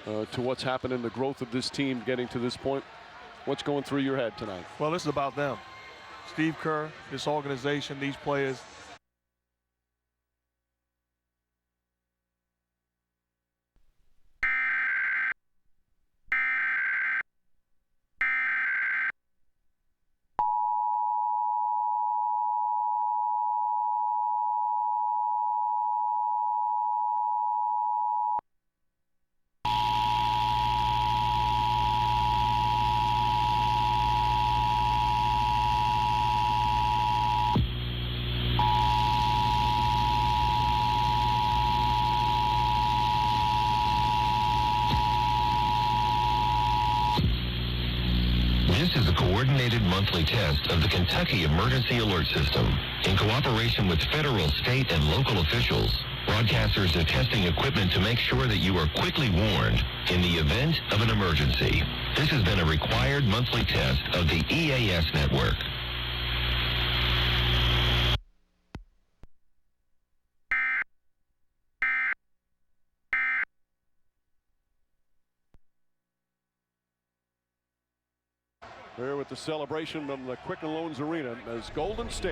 to what's happened in the growth of this team getting to this point. What's going through your head tonight? Well, this is about them. Steve Kerr, this organization, these players. This is a coordinated monthly test of the Kentucky Emergency Alert System. In cooperation with federal, state, and local officials, broadcasters are testing equipment to make sure that you are quickly warned in the event of an emergency. This has been a required monthly test of the EAS network. Here with the celebration from the Quicken Loans Arena as Golden State